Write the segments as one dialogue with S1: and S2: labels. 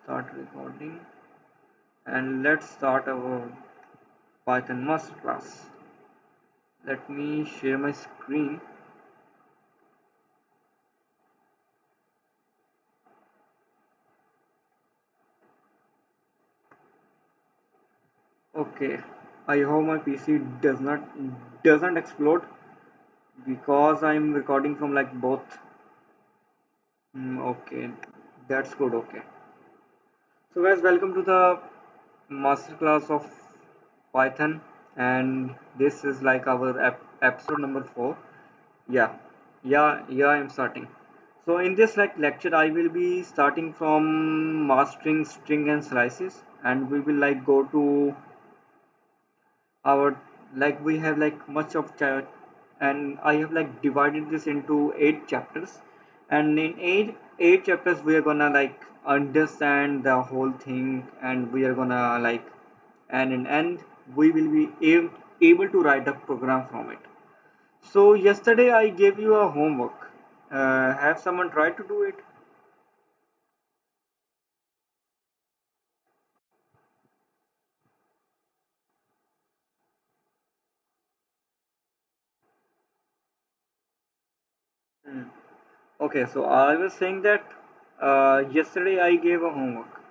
S1: Start recording and let's start our Python masterclass. Let me share my screen. Okay, I hope my PC doesn't explode because I'm recording from like both. Okay, that's good. Okay, so guys, welcome to the masterclass of Python, and this is like our episode number 4. Yeah, yeah, I'm starting. So in this like lecture, I will be starting from mastering string and slices, and we will like go to our like we have like much of and I have like divided this into 8 chapters, and in eight chapters we are gonna like understand the whole thing, and we are gonna like and in end we will be able to write a program from it. So yesterday I gave you a homework. Have someone tried to do it? Hmm. Okay, so I was saying that yesterday I gave a homework.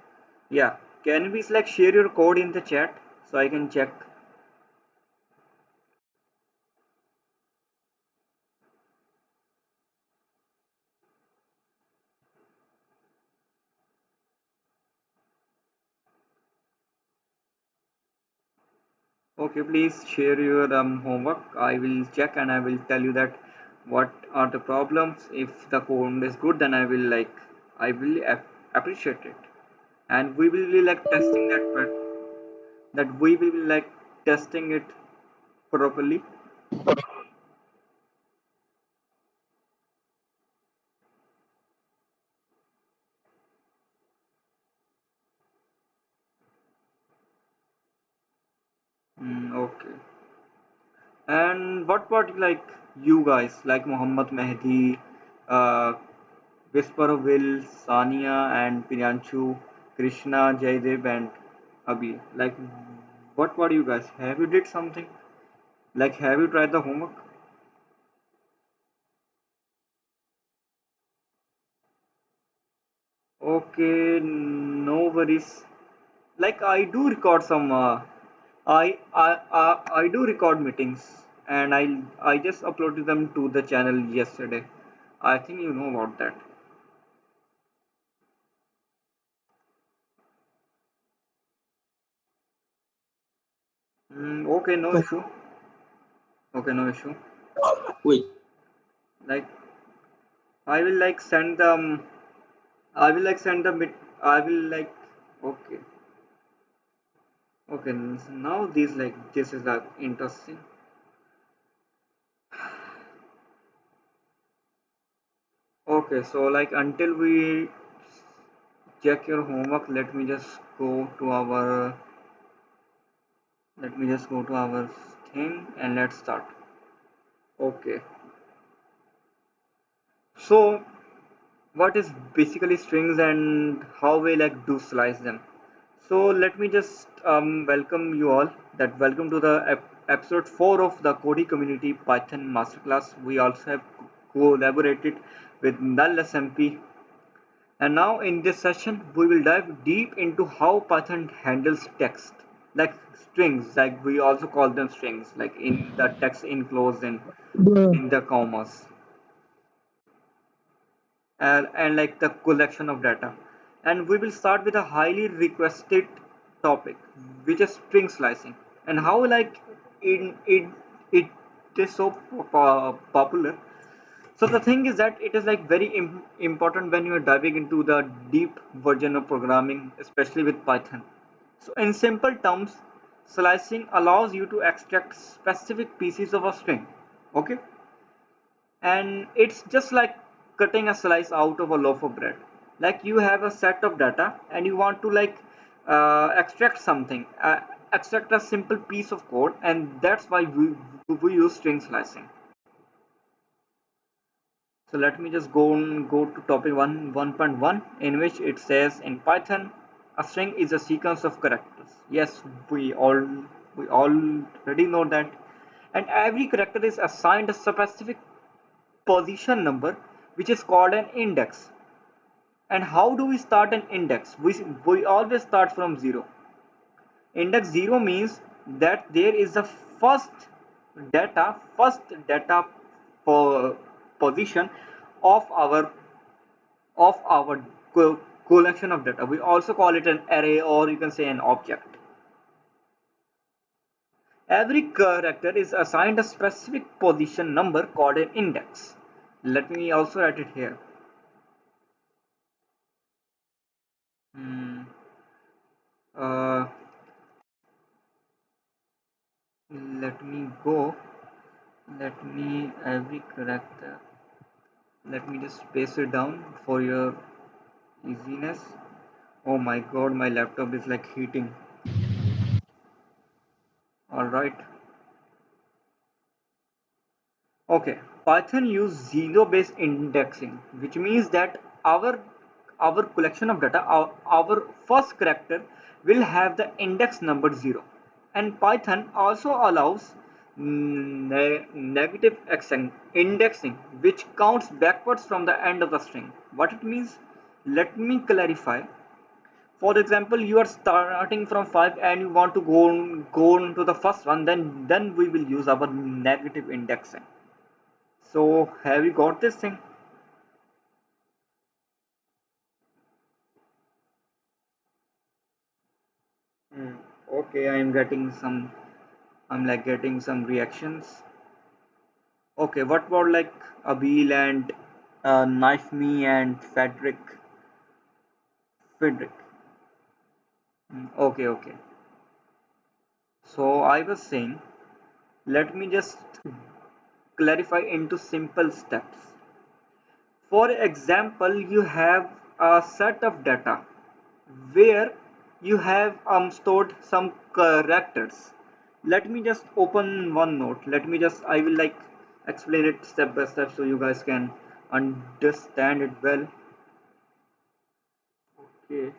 S1: Yeah, can you please like share your code in the chat so I can check? Okay, please share your homework. I will check and I will tell you that what are the problems. If the code is good, then I will appreciate it, and we will be like testing that we will be like testing it properly. Okay. And what about like you guys, like Muhammad Mehdi, uh, Whisper of Will, Sania, and Priyanshu, Krishna, Jaydev, and Abhi? Like, what you guys? Have you did something? Like, have you tried the homework? Okay, no worries. Like, I do record some. I do record meetings, and I just uploaded them to the channel yesterday. I think you know about that. Okay, no
S2: So
S1: issue. Okay, no issue.
S2: wait,
S1: Like I will like send them. I will like send them. I will like. Okay. Okay. Now these like this is like interesting. Okay. So like until we check your homework, let me just go to our. Let me just go to our thing and let's start. Okay. So what is basically strings and how we like do slice them? So let me just welcome you all. That welcome to the episode 4 of the Cody Community Python Masterclass. We also have collaborated with Null SMP. And now in this session, we will dive deep into how Python handles text, like strings, like we also call them strings, like in the text enclosed in the commas. And like the collection of data. And we will start with a highly requested topic, which is string slicing, and how like it is so popular. So the thing is that it is like very important when you are diving into the deep version of programming, especially with Python. So in simple terms, slicing allows you to extract specific pieces of a string. Okay, and it's just like cutting a slice out of a loaf of bread. Like you have a set of data and you want to like extract something, extract a simple piece of code, and that's why we use string slicing. So let me just go to topic 1.1, in which it says in Python. A string is a sequence of characters. Yes, we already know that. And every character is assigned a specific position number, which is called an index. And how do we start an index? We always start from 0. Index 0 means that there is the first data position of our collection of data. We also call it an array, or you can say an object. Every character is assigned a specific position number called an index. Let me also write it here. Hmm. Uh, Let me go. Let me every character. Let me just space it down for your easiness. Oh my god, my laptop is like heating. Alright. Okay. Python use zero-based indexing, which means that our collection of data, our first character will have the index number 0. And Python also allows negative indexing, which counts backwards from the end of the string. What it means? Let me clarify. For example, you are starting from 5 and you want to go on to the first one, then we will use our negative indexing. So have you got this thing? Hmm. Okay, I'm like getting some reactions. Okay, what about like Abil and Knife Me and Frederick? Okay, okay. So I was saying, let me just clarify into simple steps. For example, you have a set of data where you have stored some characters. Let me just open OneNote. I will like explain it step by step so you guys can understand it well. Okay.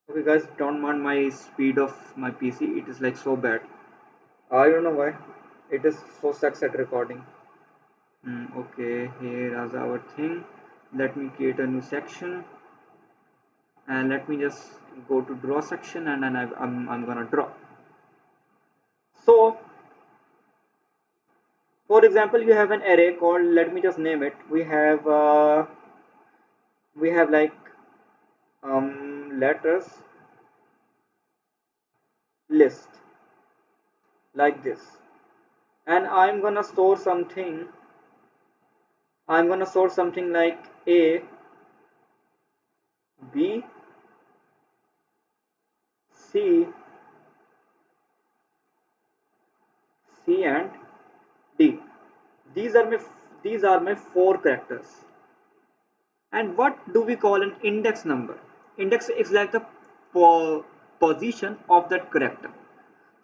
S1: Okay guys, don't mind my speed of my PC. It is like so bad. I don't know why. It is so sucks at recording. Okay, here is our thing. Let me create a new section and let me just go to draw section, and then I'm gonna draw. So for example, you have an array called, let me just name it, we have like letters list like this, and I'm gonna store something like a, b, c, c and d. These are my four characters. And what do we call an index number? Index is like the position of that character.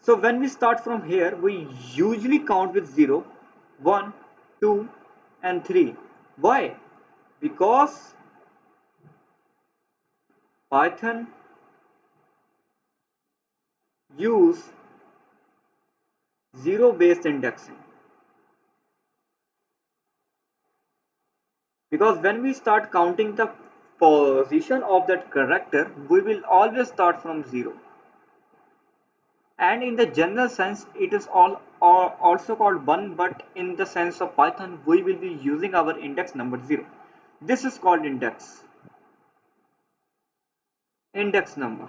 S1: So when we start from here, we usually count with 0, 1, 2, and 3. Why? Because Python use zero-based indexing. Because when we start counting the position of that character, we will always start from 0. And in the general sense, it is also called 1, but in the sense of Python, we will be using our index number 0. This is called index number.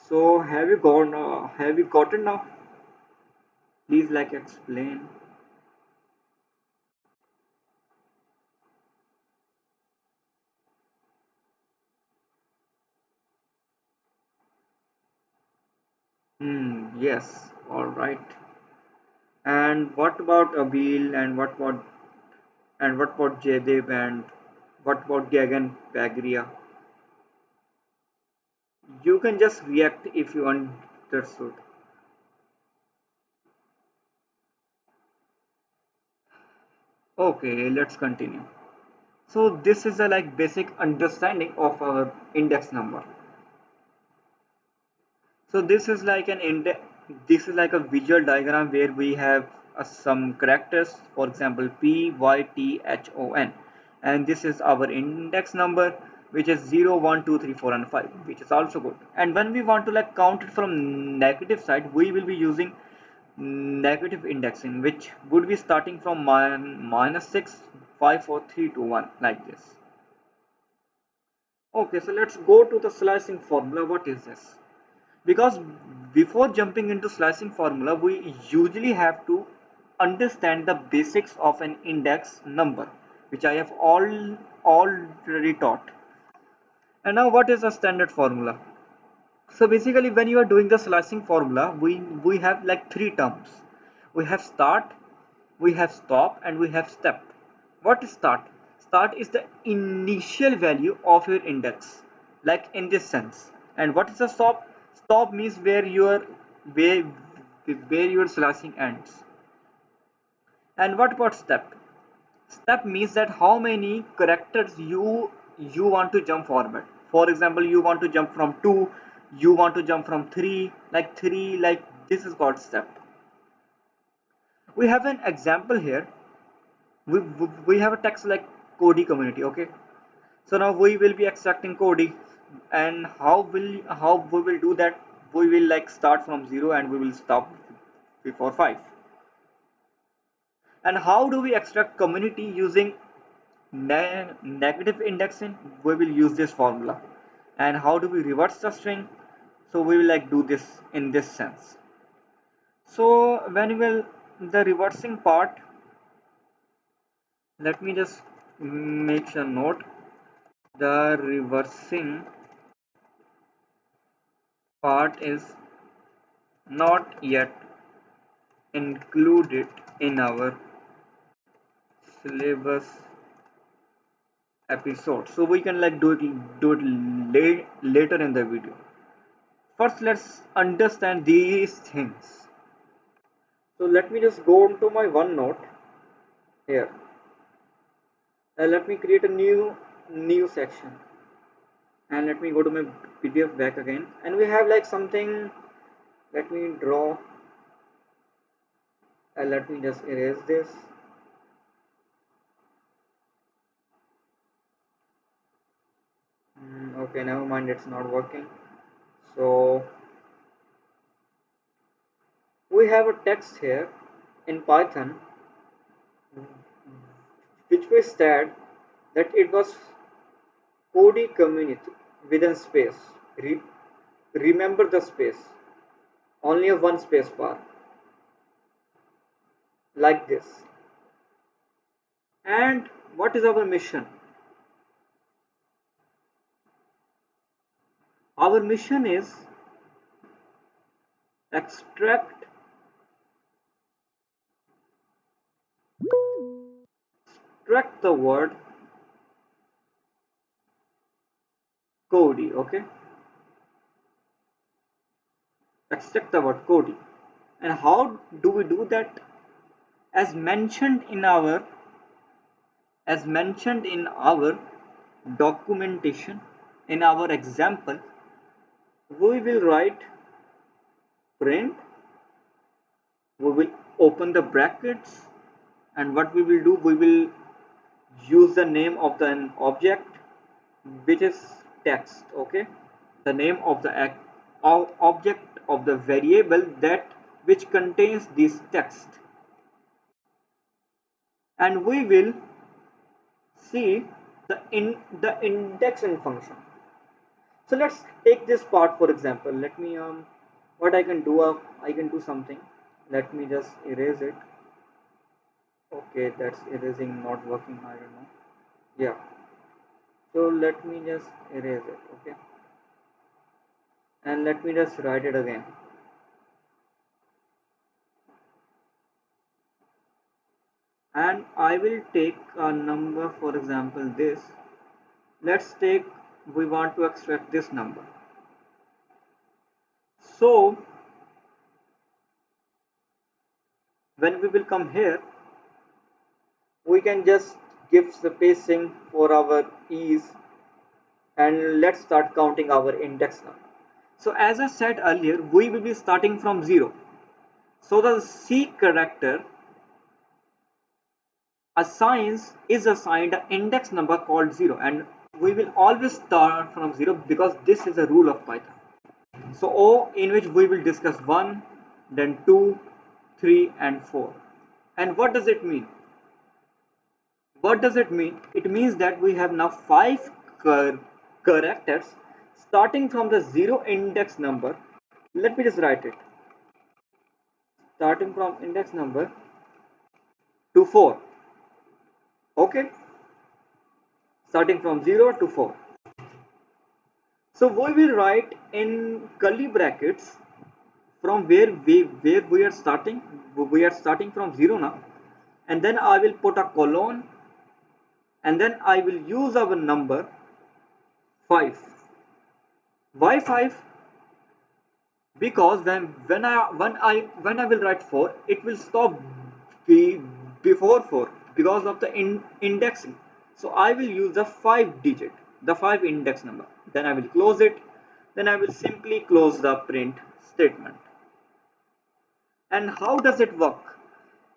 S1: So have you gotten now? Please like explain. Yes, all right. And what about Abil, and what about Jaydev, and what about Gagan Pagria? You can just react if you understood. Okay, let's continue. So this is a like basic understanding of our index number. So this is like an index. This is like a visual diagram where we have some characters, for example P, Y, T, H, O, N, and this is our index number, which is 0, 1, 2, 3, 4, and 5, which is also good. And when we want to like count it from negative side, we will be using negative indexing, which would be starting from -6, 5, 4, 3, 2, 1, like this. Okay, so let's go to the slicing formula. What is this? Because before jumping into slicing formula, we usually have to understand the basics of an index number, which I have already taught. And now what is a standard formula? So basically when you are doing the slicing formula, we have like three terms. We have start, we have stop, and we have step. What is start? Start is the initial value of your index, like in this sense. And what is a stop? Stop means where where your slicing ends. And what about step? Step means that how many characters you want to jump forward. For example, you want to jump from 2, you want to jump from 3, like this is called step. We have an example here. We have a text like Kodi community. Okay, so now we will be extracting Kodi, and how we will do that? We will like start from 0 and we will stop before 5. And how do we extract community using negative indexing? We will use this formula. And how do we reverse the string? So we will like do this in this sense. So when we will the reversing part, let me just make a note. The reversing part is not yet included in our syllabus episode, so we can like do it later in the video. First let's understand these things. So let me just go into my OneNote here, and let me create a new section, and let me go to my PDF back again, and we have like something. Let me draw, and let me just erase this. Okay, never mind, it's not working. So we have a text here in Python, which we said that it was Kodi community within space. Remember the space, only a one space bar, like this. And what is our mission? Our mission is extract extract the word Kodi. Okay, extract the word Kodi. And how do we do that? As mentioned in our documentation, in our example, we will write print, we will open the brackets, and what we will do, we will use the name of the object, which is text. Okay, the name of the object of the variable that which contains this text, and we will see the indexing function. So let's take this part for example. Let me what I can do, I can do something. Let me just erase it. Okay, that's erasing not working, I don't know. Yeah, so let me just erase it. Okay, and let me just write it again. And I will take a number, for example this. Let's take, we want to extract this number. So when we will come here, we can just gives the spacing for our ease, and let's start counting our index now. So as I said earlier, we will be starting from 0. So the C character is assigned an index number called 0, and we will always start from 0 because this is a rule of Python. So O, in which we will discuss 1, then 2, 3 and 4. And what does it mean? What does it mean? It means that we have now 5 characters starting from the 0 index number. Let me just write it. Starting from index number to 4. Okay? Starting from 0 to 4. So we will write in curly brackets from where we are starting. We are starting from 0 now, and then I will put a colon, and then I will use our number 5. Why 5? Because when I will write 4, it will stop before 4 because of the indexing. So I will use the 5 digit, the 5 index number. Then I will close it. Then I will simply close the print statement. And how does it work?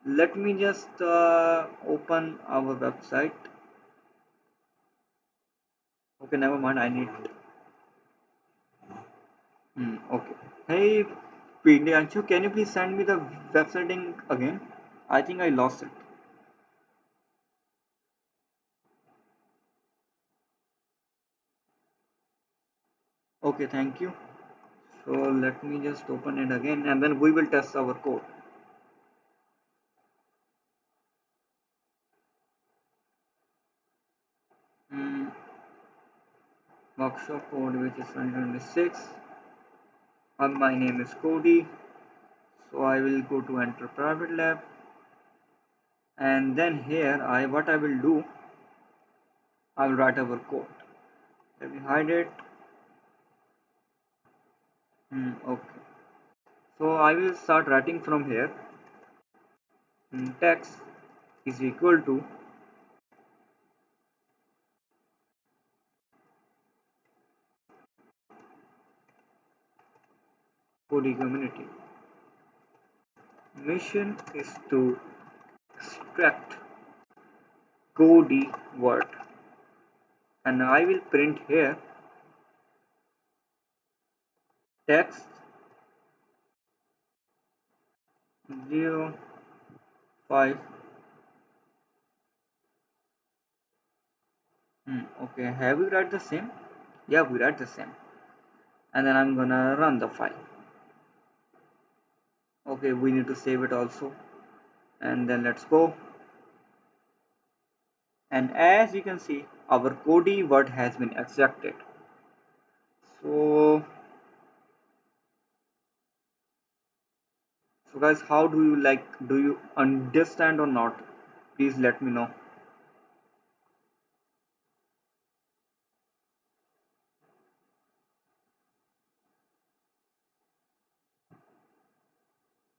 S1: Let me just open our website. Okay, never mind. I need. Okay. Hey, Priyanshu, can you please send me the website link again? I think I lost it. Okay, thank you. So let me just open it again, and then we will test our code. Mm, Workshop code which is 2026. And my name is Cody. So I will go to enter private lab, and then here what I will do, I will write our code. Let me hide it. Okay. So I will start writing from here. Text is equal to Cody community. Mission is to extract Cody word, and I will print here text 0 5. Okay, have we write the same? Yeah, we write the same. And then I'm gonna run the file. Okay, we need to save it also. And then let's go. And as you can see, our Cody word has been extracted. So, so guys, how do you like? Do you understand or not? Please let me know.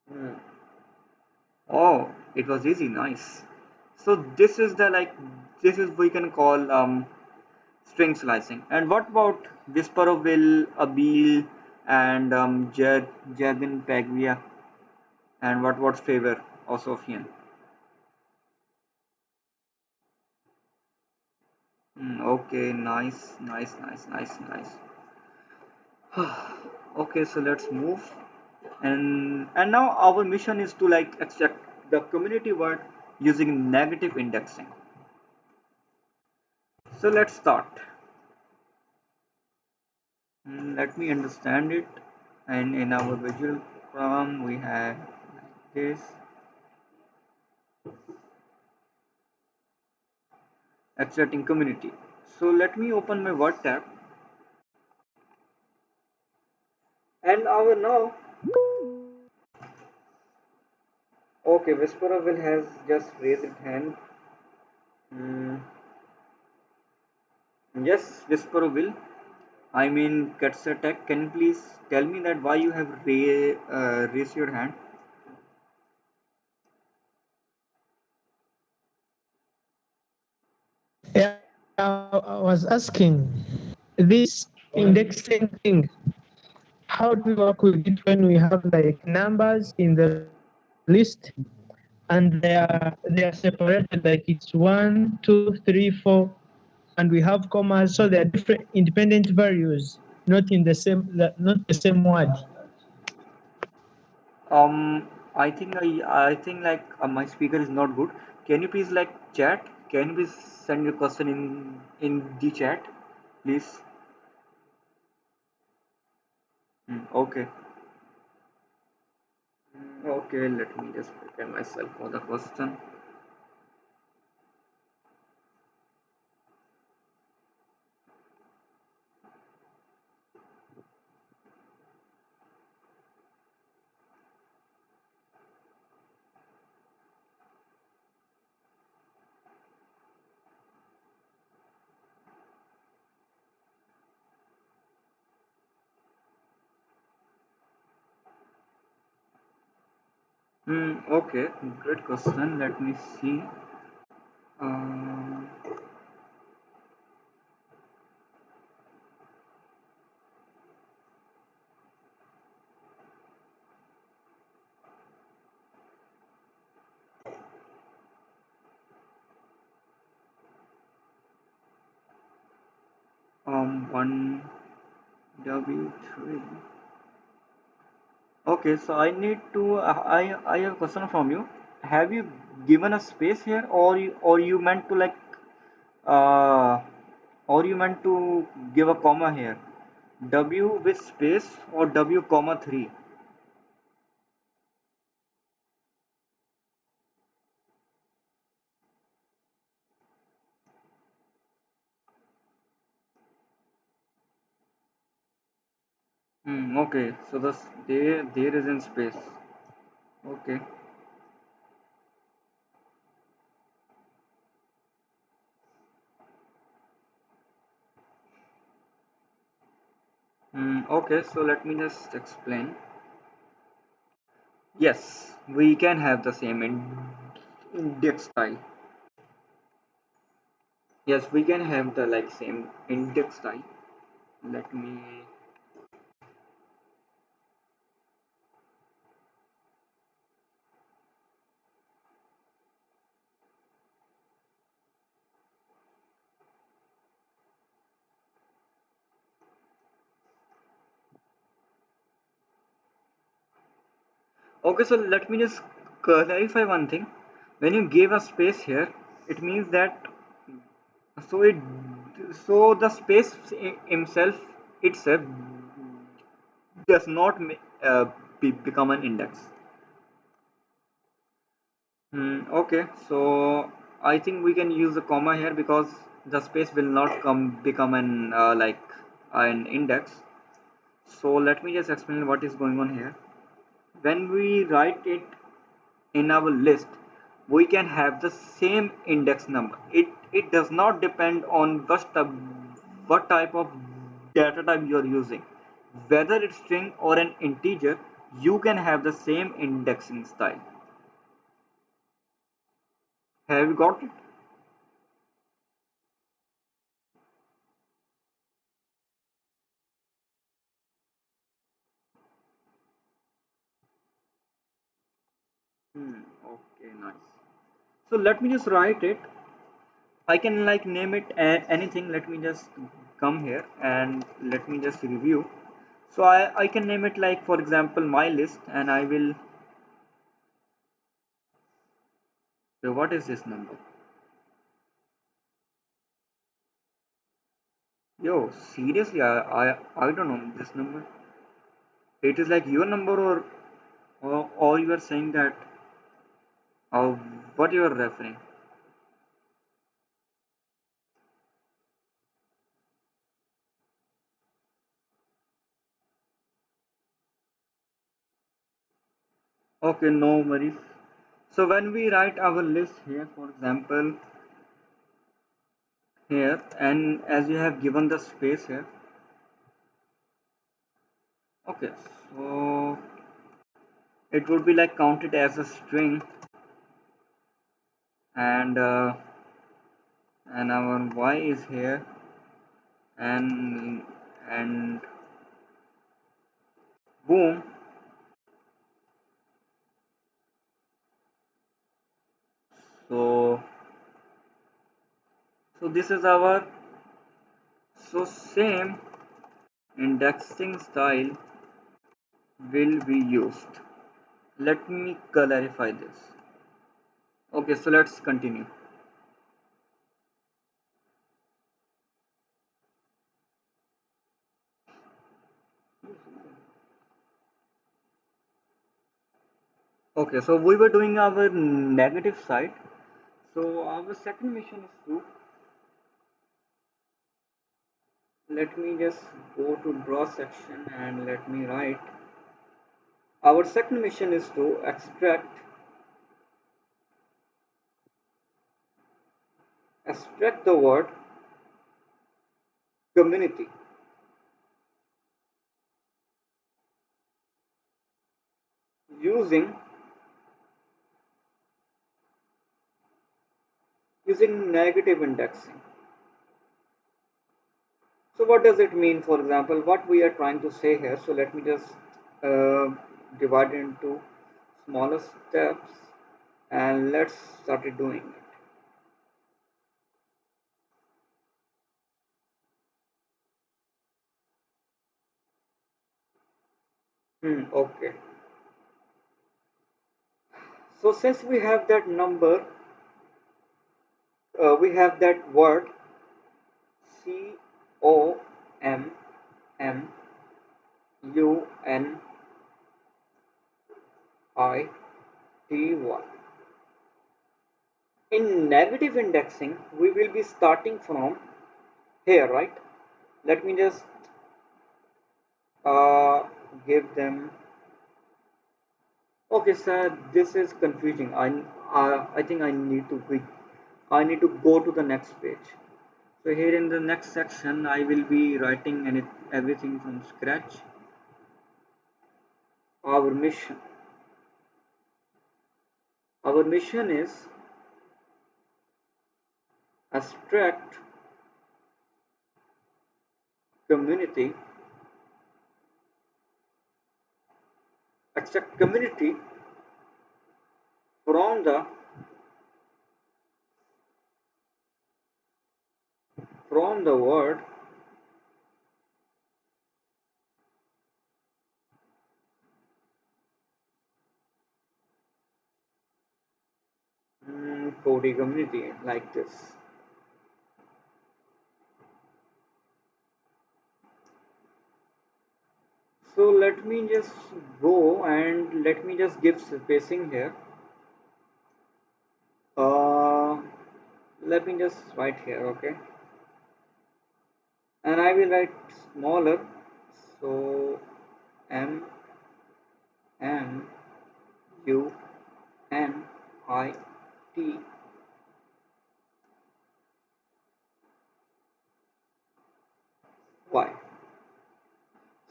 S1: Hmm. Oh, it was easy, nice. So this is we can call string slicing. And what about Whisper of Will, Abil, and Jabin Paglia, and what Favor or Sophian? Okay, nice, nice, nice, nice, nice. Okay, so let's move. And now our mission is to like extract the community word using negative indexing. So let's start. Let me understand it. And in our visual program we have like this, extracting community. So let me open my word tab, and our now, okay, Whisperer will has just raised his hand. Mm, yes, Whisperer will, I mean Katsatek, can you please tell me that why you have raised your hand?
S2: I was asking this indexing thing. How do we work with it when we have like numbers in the list and they are separated, like it's 1, 2, 3, 4, and we have commas, so they are different independent values, not the same word.
S1: I think I think like my speaker is not good. Can you please like chat? Can you please send your question in the chat, please? Okay. Okay. Let me just prepare myself for the question. Okay. Great question. Let me see. Um, 1W3. Okay, so I need to I have a question from you. Have you given a space here, or you meant to like uh or you meant to give a comma here? W with space or W comma 3? Okay, so there is in space. Okay. Okay, so let me just explain. Yes, we can have the same index style. Yes, we can have the like same index style. Let me. Okay, so let me just clarify one thing. When you gave a space here, it means that so it so the space himself itself does not become an index. Okay, so I think we can use a comma here because the space will not come become an like an index. So let me just explain what is going on here. When we write it in our list, we can have the same index number. It does not depend on what type of data type you are using, whether it's string or an integer. You can have the same indexing style. Have you got it? Okay, nice. So let me just write it. I can like name it anything. Let me just come here and let me just review. So I can name it like, for example, my list, and I will. So what is this number? Yo, seriously, I don't know this number. It is like your number, or you are saying that uh, what you are referring. Okay, no worries. So when we write our list here, for example, here, and as you have given the space here. Okay, so it would be like counted as a string, and and our y is here, and boom. So this is our, so same indexing style will be used. Let me clarify this. Okay, so let's continue. Okay, so we were doing our negative side. So our second mission is to, let me just go to draw section and let me write. Our second mission is to extract the word community using negative indexing. So what does it mean? For example, what we are trying to say here. So let me just uh, divide it into smaller steps and let's start it doing it. Okay. So since we have that number, we have that word COMMUNITY. In negative indexing, we will be starting from here, right? Let me just uh, give them. Okay, sir, this is confusing. I think I need to go to the next page. So here in the next section, I will be writing everything from scratch. Our mission. Our mission is abstract community, extract community from the word Cody community, like this. So let me just go and let me just give spacing here. Uh, Let me just write here, okay? And I will write smaller. So MMUNITY.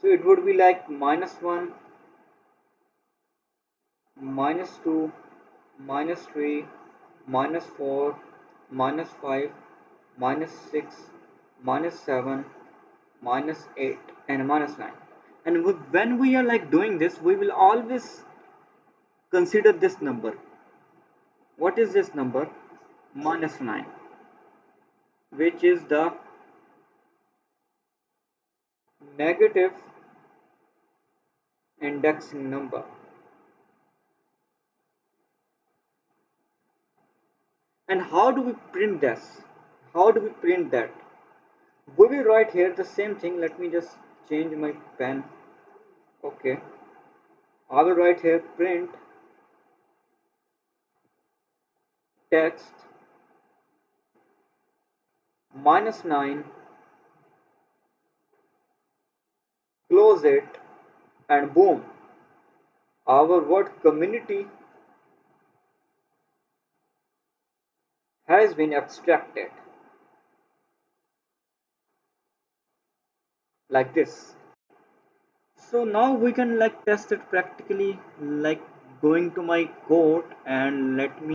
S1: So it would be like -1, -2, -3, -4, -5, -6, -7, -8, and -9. And when we are like doing this, we will always consider this number. What is this number? -9, which is the negative indexing number. And how do we print this? How do we print that? We will write here the same thing. Let me just change my pen. Okay. I will write here print text -9, close it, and boom, our word community has been abstracted like this. So now we can like test it practically, like going to my code and let me